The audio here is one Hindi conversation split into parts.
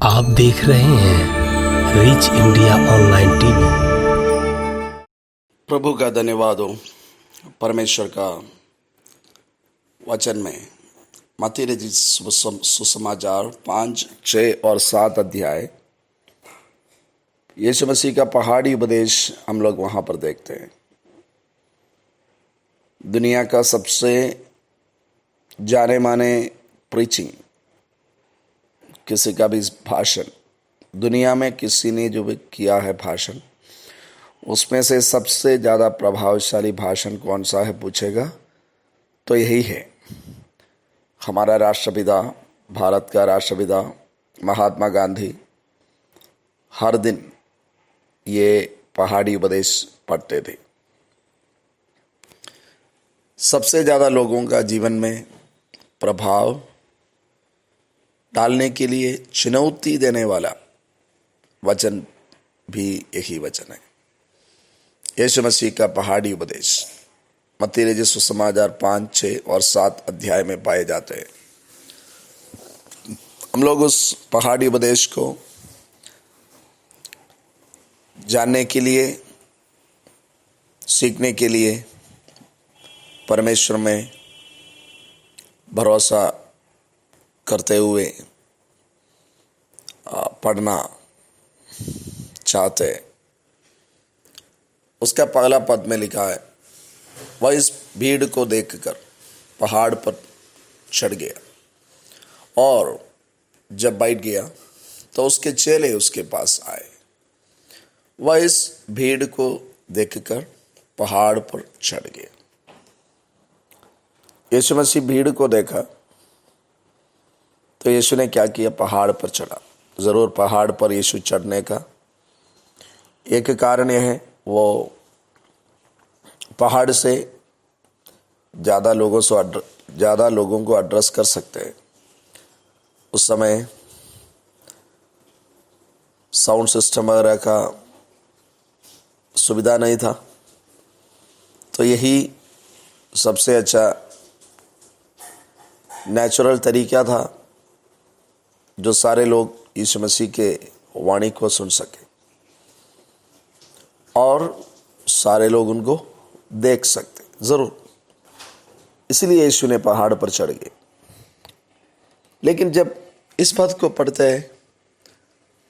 आप देख रहे हैं रिच इंडिया ऑनलाइन टीवी। प्रभु का धन्यवाद हो। परमेश्वर का वचन में मत्ती रचित सुसमाचार 5, 6 और 7 अध्याय, यीशु मसीह का पहाड़ी उपदेश हम लोग वहाँ पर देखते हैं। दुनिया का सबसे जाने माने प्रीचिंग, किसी का भी भाषण, दुनिया में किसी ने जो भी किया है भाषण, उसमें से सबसे ज़्यादा प्रभावशाली भाषण कौन सा है पूछेगा तो यही है। हमारा राष्ट्रपिता, भारत का राष्ट्रपिता महात्मा गांधी हर दिन ये पहाड़ी उपदेश पढ़ते थे। सबसे ज़्यादा लोगों का जीवन में प्रभाव डालने के लिए चुनौती देने वाला वचन भी यही वचन है। यीशु मसीह का पहाड़ी उपदेश मत्ती रचित सुसमाचार 5, 6 और 7 अध्याय में पाए जाते हैं। हम लोग उस पहाड़ी उपदेश को जानने के लिए, सीखने के लिए परमेश्वर में भरोसा करते हुए पढ़ना चाहते हैं। उसका पहला पद में लिखा है, वह इस भीड़ को देखकर पहाड़ पर चढ़ गया और जब बैठ गया तो उसके चेले उसके पास आए। वह इस भीड़ को देखकर पहाड़ पर चढ़ गया। यीशु मसीह भीड़ को देखा तो यीशु ने क्या किया? पहाड़ पर चढ़ा। ज़रूर पहाड़ पर यीशु चढ़ने का एक कारण यह है, वो पहाड़ से ज़्यादा लोगों को एड्रेस कर सकते हैं। उस समय साउंड सिस्टम वगैरह का सुविधा नहीं था, तो यही सबसे अच्छा नेचुरल तरीका था जो सारे लोग यीशु मसीह के वाणी को सुन सके और सारे लोग उनको देख सकते। ज़रूर इसलिए यीशु ने पहाड़ पर चढ़ गए। लेकिन जब इस पद को पढ़ते हैं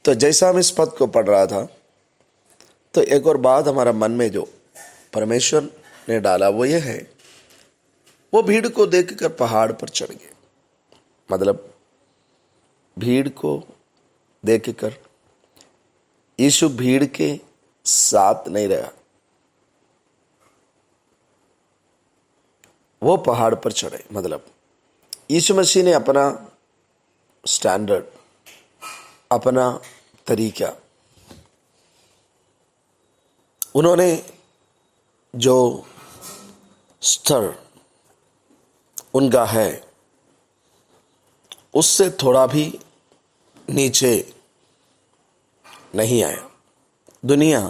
तो जैसा हम इस पद को पढ़ रहा था तो एक और बात हमारा मन में जो परमेश्वर ने डाला वो ये है, वो भीड़ को देखकर पहाड़ पर चढ़ गए। मतलब भीड़ को देखकर यीशु भीड़ के साथ नहीं रहा, वो पहाड़ पर चढ़े। मतलब यीशु मसीह ने अपना स्टैंडर्ड, अपना तरीका, उन्होंने जो स्तर उनका है उससे थोड़ा भी नीचे नहीं आया। दुनिया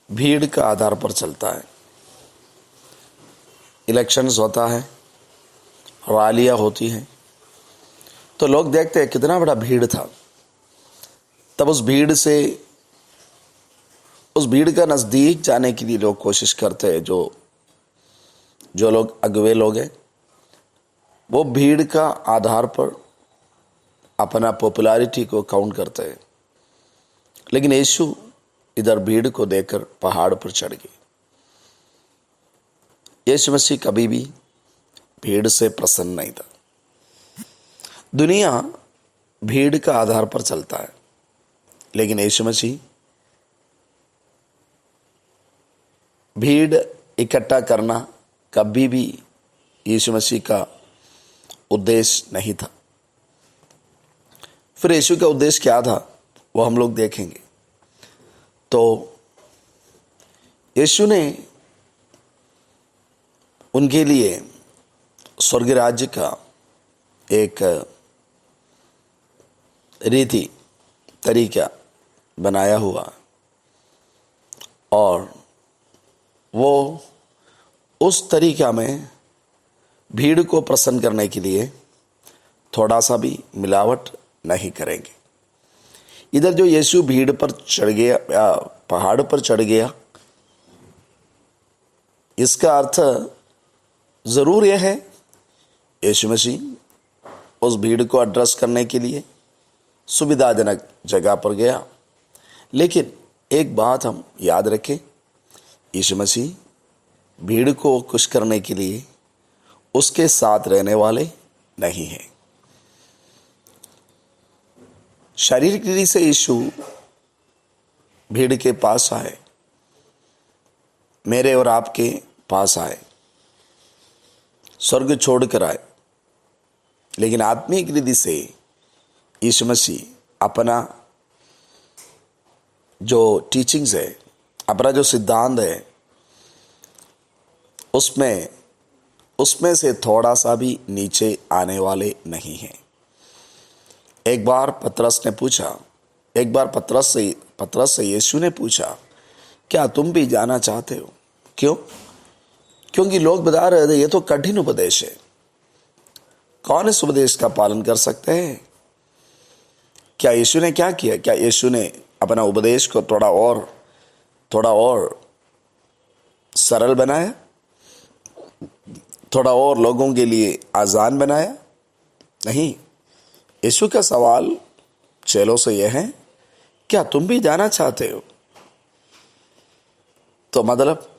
भीड़ का आधार पर चलता है। इलेक्शंस होता है, रैलियां होती हैं, तो लोग देखते हैं कितना बड़ा भीड़ था, तब उस भीड़ का नज़दीक जाने के लिए लोग कोशिश करते हैं। जो लोग अगुवे लोग हैं वो भीड़ का आधार पर अपना पॉपुलैरिटी को काउंट करते हैं। लेकिन यीशु इधर भीड़ को देखकर पहाड़ पर चढ़ गए। यीशु मसीह कभी भी भीड़ से प्रसन्न नहीं था। दुनिया भीड़ का आधार पर चलता है, लेकिन यीशु मसीह भीड़ इकट्ठा करना कभी भी यीशु मसीह का उद्देश्य नहीं था। फिर यीशु का उद्देश्य क्या था वो हम लोग देखेंगे। तो यीशु ने उनके लिए स्वर्ग राज्य का एक रीति तरीका बनाया हुआ और वो उस तरीका में भीड़ को प्रसन्न करने के लिए थोड़ा सा भी मिलावट नहीं करेंगे। इधर जो यीशु भीड़ पर चढ़ गया, पहाड़ पर चढ़ गया, इसका अर्थ जरूर यह है यीशु मसीह उस भीड़ को एड्रेस करने के लिए सुविधाजनक जगह पर गया। लेकिन एक बात हम याद रखें, यीशु मसीह भीड़ को खुश करने के लिए उसके साथ रहने वाले नहीं हैं। शारीरिक रीति से यीशु भीड़ के पास आए, मेरे और आपके पास आए, स्वर्ग छोड़कर आए। लेकिन आत्मिक रीति से यीशु मसीह अपना जो टीचिंग्स है, अपना जो सिद्धांत है, उसमें से थोड़ा सा भी नीचे आने वाले नहीं हैं। एक बार पतरस से यीशु ने पूछा, क्या तुम भी जाना चाहते हो? क्यों? क्योंकि लोग बता रहे थे ये तो कठिन उपदेश है, कौन इस उपदेश का पालन कर सकते हैं? क्या यीशु ने क्या किया? क्या यीशु ने अपना उपदेश को थोड़ा और सरल बनाया, थोड़ा और लोगों के लिए आसान बनाया? नहीं। यीशु का सवाल चेलों से यह है, क्या तुम भी जाना चाहते हो? तो मतलब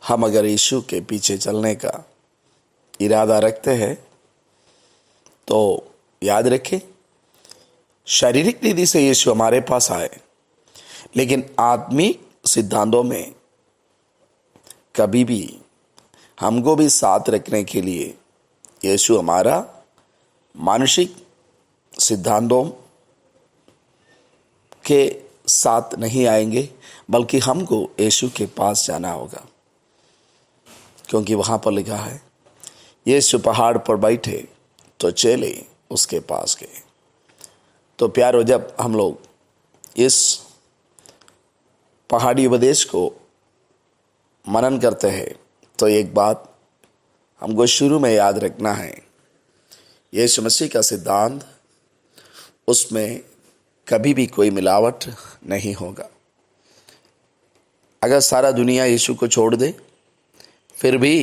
हम अगर यीशु के पीछे चलने का इरादा रखते हैं तो याद रखें, शारीरिक रीति से यीशु हमारे पास आए, लेकिन आत्मिक सिद्धांतों में कभी भी हमको भी साथ रखने के लिए यीशु हमारा मानसिक सिद्धांतों के साथ नहीं आएंगे, बल्कि हमको यीशु के पास जाना होगा। क्योंकि वहाँ पर लिखा है, यीशु पहाड़ पर बैठे तो चेले उसके पास गए। तो प्यारो, जब हम लोग इस पहाड़ी उपदेश को मनन करते हैं तो एक बात हमको शुरू में याद रखना है, यीशु मसीह का सिद्धांत, उसमें कभी भी कोई मिलावट नहीं होगा। अगर सारा दुनिया यीशु को छोड़ दे, फिर भी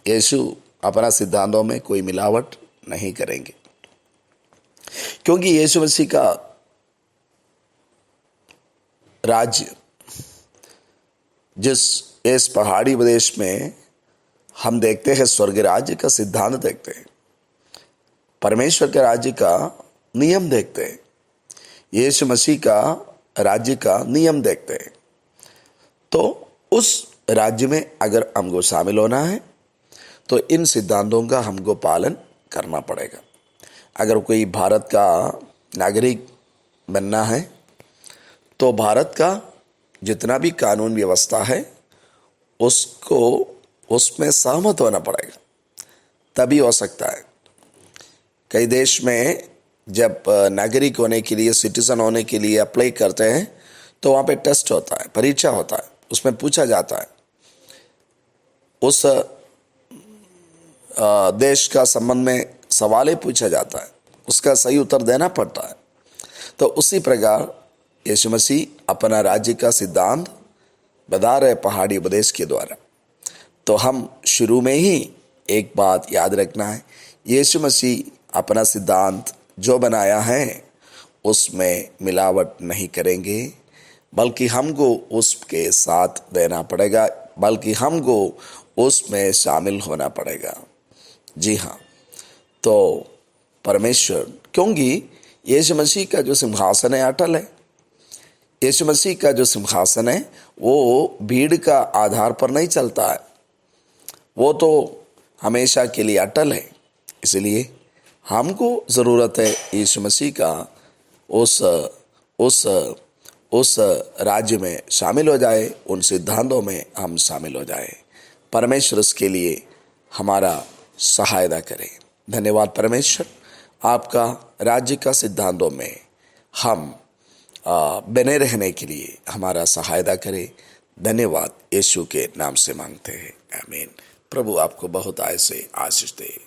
यीशु अपना सिद्धांतों में कोई मिलावट नहीं करेंगे। क्योंकि यीशु मसीह का राज्य, जिस इस पहाड़ी प्रदेश में हम देखते हैं, स्वर्ग राज्य का सिद्धांत देखते हैं, परमेश्वर के राज्य का नियम देखते हैं, यीशु मसीह का राज्य का नियम देखते हैं। तो उस राज्य में अगर हमको शामिल होना है तो इन सिद्धांतों का हमको पालन करना पड़ेगा। अगर कोई भारत का नागरिक बनना है तो भारत का जितना भी कानून व्यवस्था है उसको उसमें सहमत होना पड़ेगा, तभी हो सकता है। कई देश में जब नागरिक होने के लिए, सिटीजन होने के लिए अप्लाई करते हैं तो वहाँ पे टेस्ट होता है, परीक्षा होता है, उसमें पूछा जाता है, उस देश का संबंध में सवाल पूछा जाता है, उसका सही उत्तर देना पड़ता है। तो उसी प्रकार यीशु मसीह अपना राज्य का सिद्धांत बता रहे पहाड़ी उपदेश के द्वारा। तो हम शुरू में ही एक बात याद रखना है, यीशु मसीह अपना सिद्धांत जो बनाया है उसमें मिलावट नहीं करेंगे, बल्कि हमको उसके साथ देना पड़ेगा, बल्कि हमको उसमें शामिल होना पड़ेगा। जी हाँ, तो परमेश्वर, क्योंकि यीशु मसीह का जो सिंहासन है अटल है। यीशु मसीह का जो सिंहासन है वो भीड़ का आधार पर नहीं चलता है, वो तो हमेशा के लिए अटल है। इसलिए हमको ज़रूरत है यीशु मसीह का उस राज्य में शामिल हो जाए, उन सिद्धांतों में हम शामिल हो जाए। परमेश्वर इसके लिए हमारा सहायता करे। धन्यवाद परमेश्वर, आपका राज्य का सिद्धांतों में हम बने रहने के लिए हमारा सहायता करे। धन्यवाद यीशु के नाम से मांगते हैं, आमीन। प्रभु आपको बहुत आय से आशीष दे।